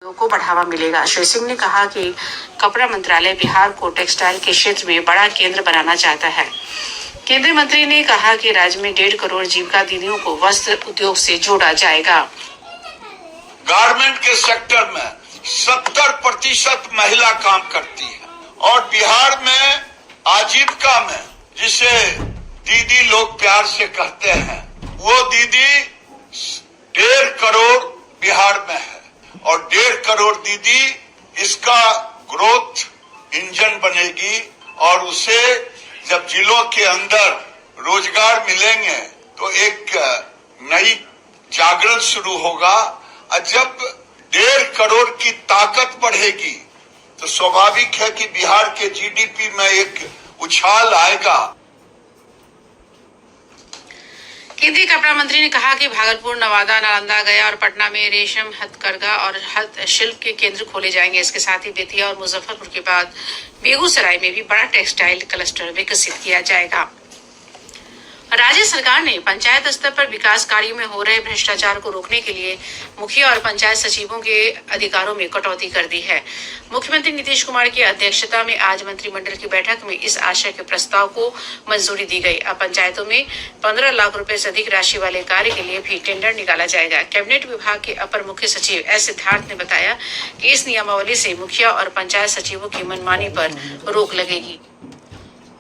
को बढ़ावा मिलेगा। श्री सिंह ने कहा कि कपड़ा मंत्रालय बिहार को टेक्सटाइल के क्षेत्र में बड़ा केंद्र बनाना चाहता है। केंद्रीय मंत्री ने कहा कि राज्य में 1.5 करोड़ जीविका दीदियों को वस्त्र उद्योग से जोड़ा जाएगा। गारमेंट के सेक्टर में 70% महिला काम करती है और बिहार में आजीविका में जिसे दीदी लोग प्यार से कहते हैं, वो दीदी 1.5 करोड़ बिहार में है और 1.5 करोड़ दीदी इसका ग्रोथ इंजन बनेगी और उसे जब जिलों के अंदर रोजगार मिलेंगे तो एक नई जागरण शुरू होगा और जब 1.5 करोड़ की ताकत बढ़ेगी तो स्वाभाविक है कि बिहार के जीडीपी में एक उछाल आएगा। केंद्रीय कपड़ा मंत्री ने कहा कि भागलपुर, नवादा, नालंदा, गया और पटना में रेशम, हथकरघा और हस्तशिल्प के केंद्र खोले जाएंगे। इसके साथ ही बेतिया और मुजफ्फरपुर के बाद बेगूसराय में भी बड़ा टेक्सटाइल क्लस्टर विकसित किया जाएगा। राज्य सरकार ने पंचायत स्तर पर विकास कार्यों में हो रहे भ्रष्टाचार को रोकने के लिए मुखिया और पंचायत सचिवों के अधिकारों में कटौती कर दी है। मुख्यमंत्री नीतीश कुमार की अध्यक्षता में आज मंत्रिमंडल की बैठक में इस आशय के प्रस्ताव को मंजूरी दी गई। अब पंचायतों में 15 लाख रुपए से अधिक राशि वाले कार्य के लिए भी टेंडर निकाला जाएगा। कैबिनेट विभाग के अपर मुख्य सचिव एस सिद्धार्थ ने बताया कि इस नियमावली से मुखिया और पंचायत सचिवों की मनमानी पर रोक लगेगी।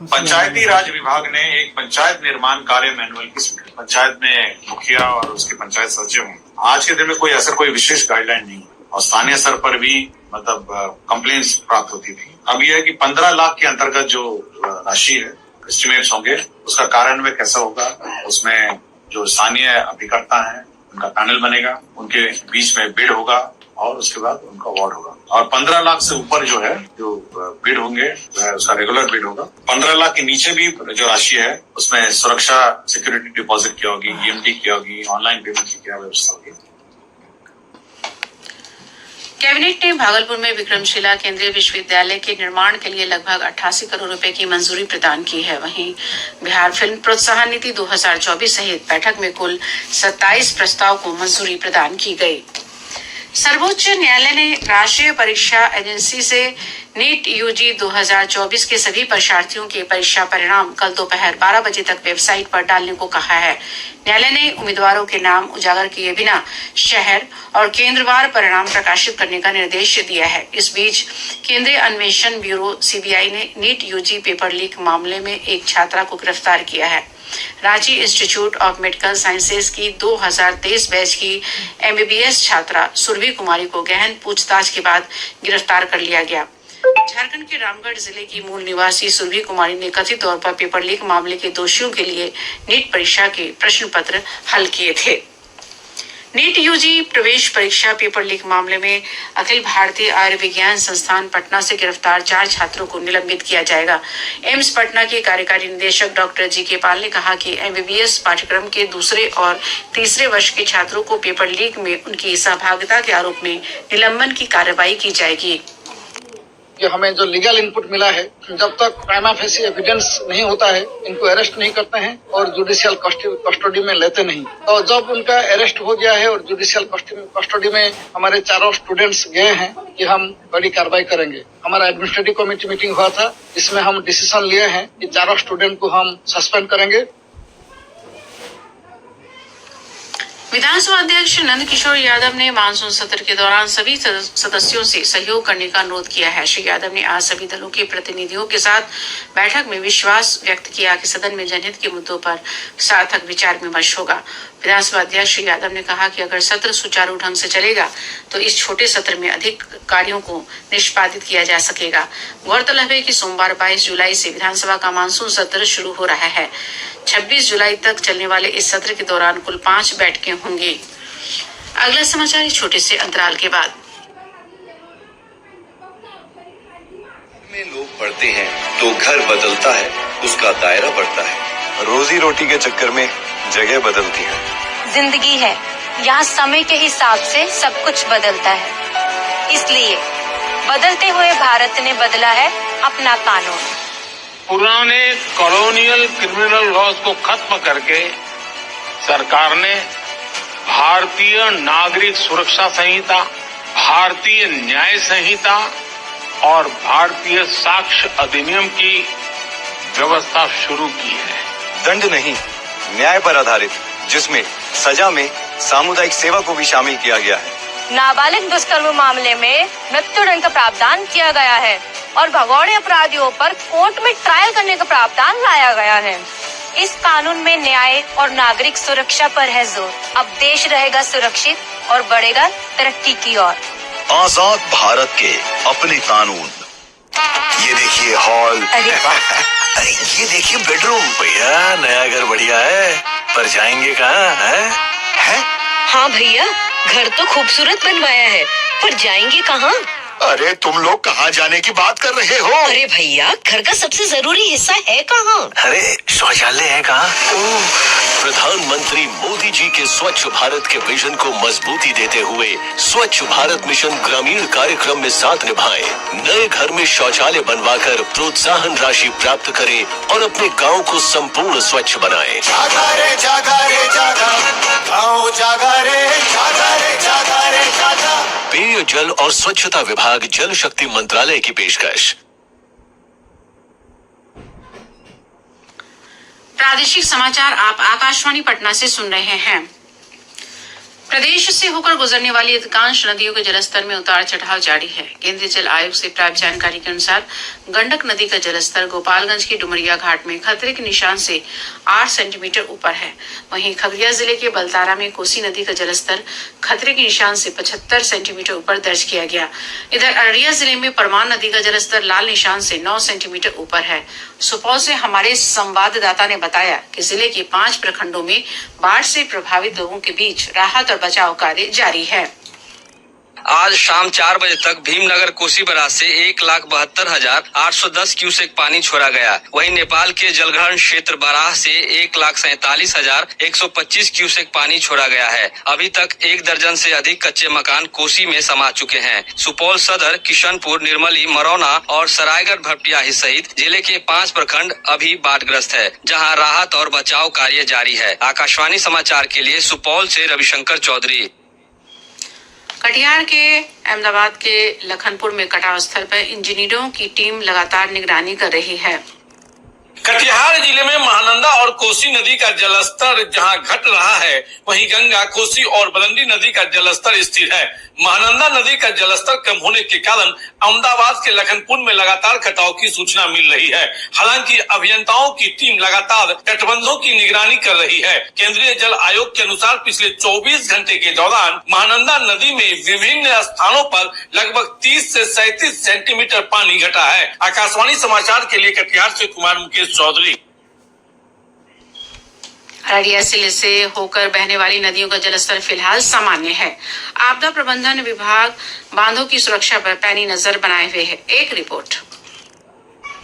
पंचायती राज विभाग ने एक पंचायत निर्माण कार्य मैनुअल की पंचायत में मुखिया और उसके पंचायत सचिव आज के दिन में कोई विशेष गाइडलाइन नहीं और स्थानीय स्तर पर भी मतलब कंप्लेंट्स प्राप्त होती थी। अब यह है कि 15 लाख के अंतर्गत जो राशि है एस्टिमेट्स होंगे उसका कार्यान्वयन कैसा होगा, उसमें जो स्थानीय अभिकर्ता है उनका पैनल बनेगा, उनके बीच में बिड होगा और उसके बाद उनका अवार्ड होगा और 15 लाख से ऊपर जो है जो बिड होंगे उसका रेगुलर बिड होगा। 15 लाख के नीचे भी जो राशि है उसमें सुरक्षा सिक्योरिटी डिपॉजिट क्या होगी, ईएमडी क्या होगी, ऑनलाइन पेमेंट की क्या व्यवस्था होगी। कैबिनेट ने भागलपुर में विक्रमशिला केंद्रीय विश्वविद्यालय के निर्माण के लिए लगभग 88 करोड़ रुपए की मंजूरी प्रदान की है। वहीं बिहार फिल्म प्रोत्साहन नीति 2024 सहित बैठक में कुल 27 प्रस्ताव को मंजूरी प्रदान की गई। सर्वोच्च न्यायालय ने राष्ट्रीय परीक्षा एजेंसी से नीट यूजी 2024 के सभी परीक्षार्थियों के परीक्षा परिणाम कल दोपहर 12 बजे तक वेबसाइट पर डालने को कहा है। न्यायालय ने उम्मीदवारों के नाम उजागर किए बिना शहर और केंद्रवार परिणाम प्रकाशित करने का निर्देश दिया है। इस बीच केंद्रीय अन्वेषण ब्यूरो सीबीआई ने नीट यूजी पेपर लीक मामले में एक छात्रा को गिरफ्तार किया है। Ranchi institute of medical sciences की 2023 बैच की एमबीबीएस छात्रा सुरभि कुमारी को गहन पूछताछ के बाद गिरफ्तार कर लिया गया। झारखंड के रामगढ़ जिले की मूल निवासी सुरभि कुमारी ने कथित तौर पर पेपर लीक मामले के दोषियों के लिए नीट परीक्षा के प्रश्न पत्र हल किए थे। नीट यूजी प्रवेश परीक्षा पेपर लीक मामले में अखिल भारतीय आयुर्विज्ञान संस्थान पटना से गिरफ्तार 4 छात्रों को निलंबित किया जाएगा। एम्स पटना के कार्यकारी निदेशक डॉक्टर जी.के. पाल ने कहा कि एमबीबीएस पाठ्यक्रम के दूसरे और तीसरे वर्ष के छात्रों को पेपर लीक में उनकी सहभागिता के आरोप में निलंबन की कार्रवाई की जाएगी। कि हमें जो लीगल इनपुट मिला है, जब तक प्राइमा फेसी एविडेंस नहीं होता है इनको अरेस्ट नहीं करते हैं और जुडिशियल कस्टडी में लेते नहीं। तो जब उनका अरेस्ट हो गया है और जुडिशियल कस्टडी में हमारे 4 स्टूडेंट्स गए हैं कि हम बड़ी कार्रवाई करेंगे। हमारा एडमिनिस्ट्रेटिव कमेटी मीटिंग हुआ था, इसमें हम डिसीजन लिए हैं कि 4 स्टूडेंट को हम सस्पेंड करेंगे। विधानसभा अध्यक्ष नंद किशोर यादव ने मानसून सत्र के दौरान सभी सदस्यों से सहयोग करने का अनुरोध किया है। श्री यादव ने आज सभी दलों के प्रतिनिधियों के साथ बैठक में विश्वास व्यक्त किया कि सदन में जनहित के मुद्दों पर सार्थक विचार विमर्श होगा। विधानसभा अध्यक्ष श्री यादव ने कहा कि अगर सत्र सुचारू ढंग से चलेगा तो इस छोटे सत्र में अधिक कार्यों को निष्पादित किया जा सकेगा। गौरतलब है कि सोमवार 22 जुलाई से विधानसभा का मानसून सत्र शुरू हो रहा है। 26 जुलाई तक चलने वाले इस सत्र के दौरान कुल 5 बैठकें होंगी। अगला समाचार इस छोटे से अंतराल के बाद। में लोग बढ़ते हैं तो घर बदलता है, उसका दायरा बढ़ता है। रोजी रोटी के चक्कर में जगह बदलती है। जिंदगी है, यहाँ समय के हिसाब से सब कुछ बदलता है। इसलिए बदलते हुए भारत ने बदला है अपना कानून। पुराने कॉलोनियल क्रिमिनल लॉज को खत्म करके सरकार ने भारतीय नागरिक सुरक्षा संहिता, भारतीय न्याय संहिता और भारतीय साक्ष्य अधिनियम की व्यवस्था शुरू की है। दंड नहीं, न्याय पर आधारित, जिसमें सजा में सामुदायिक सेवा को भी शामिल किया गया है। नाबालिग दुष्कर्म मामले में मृत्युदंड का प्रावधान किया गया है और भगोड़े अपराधियों पर कोर्ट में ट्रायल करने का प्रावधान लाया गया है। इस कानून में न्याय और नागरिक सुरक्षा पर है जोर। अब देश रहेगा सुरक्षित और बढ़ेगा तरक्की की ओर। आजाद भारत के अपने कानून। ये देखिए हॉल, अरे ये देखिए बेडरूम। भैया नया घर बढ़िया है, पर जाएंगे कहाँ? है? हाँ भैया, घर तो खूबसूरत बनवाया है, पर जाएंगे कहाँ? अरे तुम लोग कहाँ जाने की बात कर रहे हो? अरे भैया, घर का सबसे जरूरी हिस्सा है कहाँ? अरे शौचालय है कहाँ? प्रधानमंत्री मोदी जी के स्वच्छ भारत के विजन को मजबूती देते हुए स्वच्छ भारत मिशन ग्रामीण कार्यक्रम में साथ निभाएं। नए घर में शौचालय बनवाकर प्रोत्साहन राशि प्राप्त करें और अपने गांव को संपूर्ण स्वच्छ बनाएं। जागा रे जागा रे जागा, गाँव जागा रे जागा रे जागा रे जागा। पेय जल और स्वच्छता विभाग जल शक्ति मंत्रालय की पेशकश। प्रादेशिक समाचार आप आकाशवाणी पटना से सुन रहे हैं। प्रदेश से होकर गुजरने वाली अधिकांश नदियों के जलस्तर में उतार चढ़ाव जारी है। केंद्रीय जल आयोग से प्राप्त जानकारी के अनुसार गंडक नदी का जलस्तर गोपालगंज के डुमरिया घाट में खतरे के निशान से 8 सेंटीमीटर ऊपर है। वहीं खगड़िया जिले के बलतारा में कोसी नदी का जलस्तर खतरे के निशान से 75 सेंटीमीटर ऊपर दर्ज किया गया। इधर अररिया जिले में परमान नदी का जलस्तर लाल निशान से 9 सेंटीमीटर ऊपर है। सुपौल से हमारे संवाददाता ने बताया कि जिले के 5 प्रखंडों में बाढ़ से प्रभावित लोगों के बीच राहत और बचाव कार्य जारी है। आज शाम 4 बजे तक भीमनगर कोसी बराज से 1,72,810 क्यूसेक पानी छोड़ा गया। वहीं नेपाल के जलग्रहण क्षेत्र बाराह से 1,47,125 क्यूसेक पानी छोड़ा गया है। अभी तक 1 दर्जन से अधिक कच्चे मकान कोसी में समा चुके हैं। सुपौल सदर, किशनपुर, निर्मली, मरौना और सरायगढ़ भपटियाही सहित जिले के 5 प्रखंड अभी बाढ़ग्रस्त है, जहां राहत और बचाव कार्य जारी है। आकाशवाणी समाचार के लिए सुपौल से रविशंकर चौधरी। कटिहार के अहमदाबाद के लखनपुर में कटाव स्थल पर इंजीनियरों की टीम लगातार निगरानी कर रही है। कटिहार जिले में महानंदा और कोसी नदी का जलस्तर जहां घट रहा है, वहीं गंगा, कोसी और बरंडी नदी का जलस्तर स्थिर है। महानंदा नदी का जलस्तर कम होने के कारण अहमदाबाद के लखनपुर में लगातार कटाव की सूचना मिल रही है। हालांकि अभियंताओं की टीम लगातार तटबंधों की निगरानी कर रही है। केंद्रीय जल आयोग के अनुसार पिछले 24 घंटे के दौरान महानंदा नदी में विभिन्न स्थानों पर लगभग 30 से 37 सेंटीमीटर पानी घटा है। आकाशवाणी समाचार के लिए कटिहार से कुमार मुकेश चौधरी। अररिया जिले से होकर बहने वाली नदियों का जलस्तर फिलहाल सामान्य है। आपदा प्रबंधन विभाग बांधों की सुरक्षा पर पैनी नजर बनाए हुए है। एक रिपोर्ट।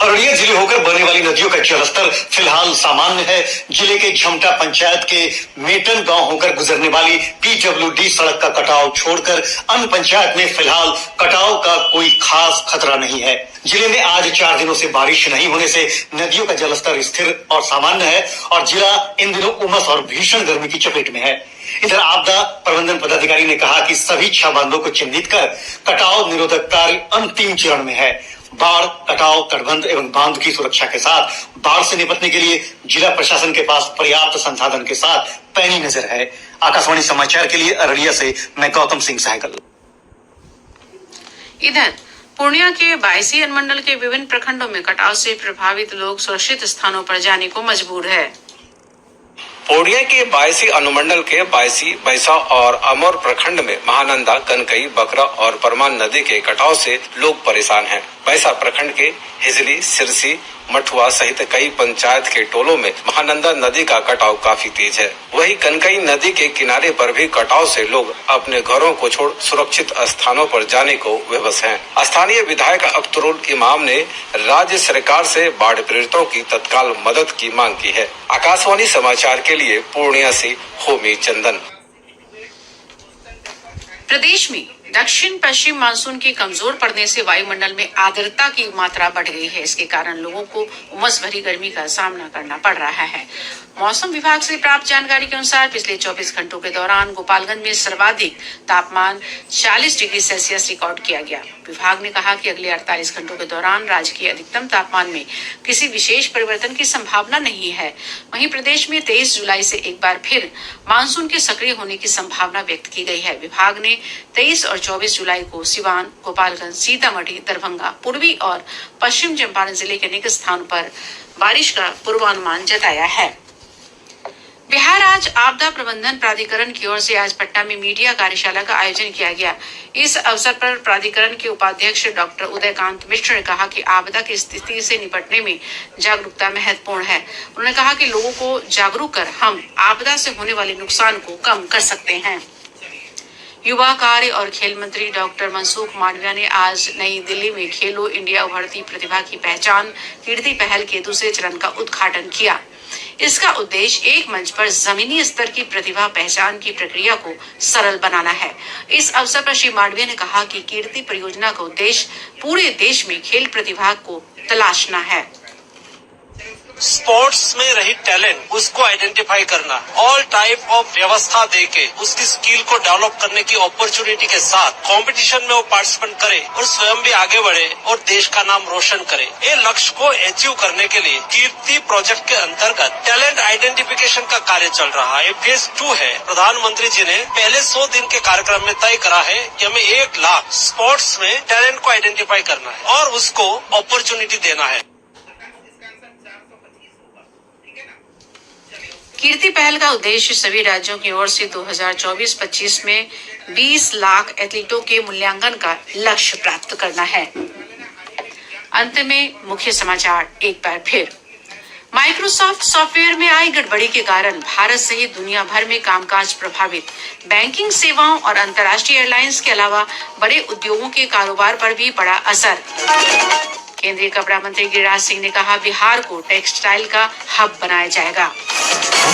अररिया जिले होकर बहने वाली नदियों का जलस्तर फिलहाल सामान्य है। जिले के झमटा पंचायत के मेटन गांव होकर गुजरने वाली PWD सड़क का कटाव छोड़कर अन्य पंचायत में फिलहाल कटाव का कोई खास खतरा नहीं है। जिले में आज 4 दिनों से बारिश नहीं होने से नदियों का जलस्तर स्थिर और सामान्य है और जिला इन दिनों उमस और भीषण गर्मी की चपेट में है। इधर आपदा प्रबंधन पदाधिकारी ने कहा कि सभी 6 बांधों को चिन्हित कर कटाव निरोधक कार्य अंतिम चरण में है। बाढ़, कटाव, तटबंध एवं बांध की सुरक्षा के साथ बाढ़ से निपटने के लिए जिला प्रशासन के पास पर्याप्त संसाधन के साथ पैनी नजर है। आकाशवाणी समाचार के लिए अररिया से मैं गौतम सिंह सहगल। इधर पूर्णिया के 22 अनुमंडल के विभिन्न प्रखंडों में कटाव से प्रभावित लोग सुरक्षित स्थानों पर जाने को मजबूर है। पूर्णिया के 22 अनुमंडल के 22, बैसा और अमर प्रखंड में महानंदा, कनकई, बकरा और परमान नदी के कटाव से लोग परेशान हैं। बैसा प्रखंड के हिजली, सिरसी, मठुआ सहित कई पंचायत के टोलों में महानंदा नदी का कटाव काफी तेज है। वहीं कनकई नदी के किनारे पर भी कटाव से लोग अपने घरों को छोड़ सुरक्षित स्थानों पर जाने को विवश हैं। स्थानीय विधायक अख्तरुल इमाम ने राज्य सरकार से बाढ़ पीड़ितों की तत्काल मदद की मांग की है। आकाशवाणी समाचार के लिए पूर्णिया से होमी चंदन। प्रदेश में दक्षिण पश्चिम मानसून के कमजोर पड़ने से वायुमंडल में आर्द्रता की मात्रा बढ़ गई है। इसके कारण लोगों को उमस भरी गर्मी का सामना करना पड़ रहा है। मौसम विभाग से प्राप्त जानकारी के अनुसार पिछले 24 घंटों के दौरान गोपालगंज में सर्वाधिक तापमान 40 डिग्री सेल्सियस रिकॉर्ड किया गया। विभाग ने कहा कि अगले 48 घंटों के दौरान राज्य के अधिकतम तापमान में किसी विशेष परिवर्तन की संभावना नहीं है। वहीं प्रदेश में 23 जुलाई से एक बार फिर मानसून के सक्रिय होने की संभावना व्यक्त की गई है। विभाग ने 23 और 24 जुलाई को सिवान, गोपालगंज, सीतामढ़ी, दरभंगा, पूर्वी और पश्चिम चंपारण जिले के अनेक स्थानों पर बारिश का पूर्वानुमान जताया है। बिहार राज्य आपदा प्रबंधन प्राधिकरण की ओर से आज पटना में मीडिया कार्यशाला का आयोजन किया गया। इस अवसर पर प्राधिकरण के उपाध्यक्ष डॉक्टर उदयकांत मिश्र ने कहा कि आपदा की स्थिति से निपटने में जागरूकता महत्वपूर्ण है। उन्होंने कहा कि लोगों को जागरूक कर हम आपदा से होने वाले नुकसान को कम कर सकते हैं। युवा कार्य और खेल मंत्री डॉक्टर मनसुख मांडविया ने आज नई दिल्ली में खेलो इंडिया उभरती प्रतिभा की पहचान कीर्ति पहल के दूसरे चरण का उद्घाटन किया। इसका उद्देश्य एक मंच पर जमीनी स्तर की प्रतिभा पहचान की प्रक्रिया को सरल बनाना है। इस अवसर पर श्री मांडविया ने कहा कि कीर्ति परियोजना का उद्देश्य पूरे देश में खेल प्रतिभा को तलाशना है। स्पोर्ट्स में रही टैलेंट उसको आइडेंटिफाई करना, ऑल टाइप ऑफ व्यवस्था देके उसकी स्किल को डेवलप करने की अपॉर्चुनिटी के साथ कंपटीशन में वो पार्टिसिपेट करे और स्वयं भी आगे बढ़े और देश का नाम रोशन करे। ये लक्ष्य को अचीव करने के लिए कीर्ति प्रोजेक्ट के अंतर्गत टैलेंट आइडेंटिफिकेशन का कार्य चल रहा है। फेज 2 है। प्रधानमंत्री जी ने पहले 100 दिन के कार्यक्रम में तय करा है कि हमें 1 लाख स्पोर्ट्स में टैलेंट को आइडेंटिफाई करना है और उसको अपॉर्चुनिटी देना है। कीर्ति पहल का उद्देश्य सभी राज्यों की ओर से 2024-25 में 20 लाख एथलीटों के मूल्यांकन का लक्ष्य प्राप्त करना है। अंत में मुख्य समाचार एक बार फिर। माइक्रोसॉफ्ट सॉफ्टवेयर में आई गड़बड़ी के कारण भारत सहित दुनिया भर में कामकाज प्रभावित। बैंकिंग सेवाओं और अंतर्राष्ट्रीय एयरलाइंस के अलावा बड़े उद्योगों के कारोबार पर भी पड़ा असर। केंद्रीय कपड़ा मंत्री गिरिराज सिंह ने कहा बिहार को टेक्सटाइल का हब बनाया जाएगा।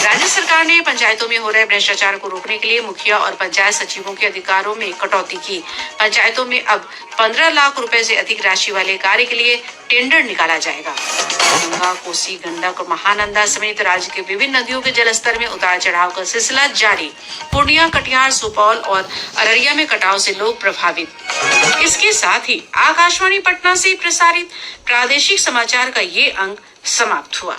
राज्य सरकार ने पंचायतों में हो रहे भ्रष्टाचार को रोकने के लिए मुखिया और पंचायत सचिवों के अधिकारों में कटौती की। पंचायतों में अब 15 लाख रुपए से अधिक राशि वाले कार्य के लिए टेंडर निकाला जाएगा। गंगा, कोसी, गंडक और महानंदा समेत राज्य के विभिन्न नदियों के जलस्तर में उतार चढ़ाव का सिलसिला जारी। पूर्णिया, कटिहार, सुपौल और अररिया में कटाव से लोग प्रभावित। इसके साथ ही आकाशवाणी पटना से प्रसारित प्रादेशिक समाचार का ये अंक समाप्त हुआ।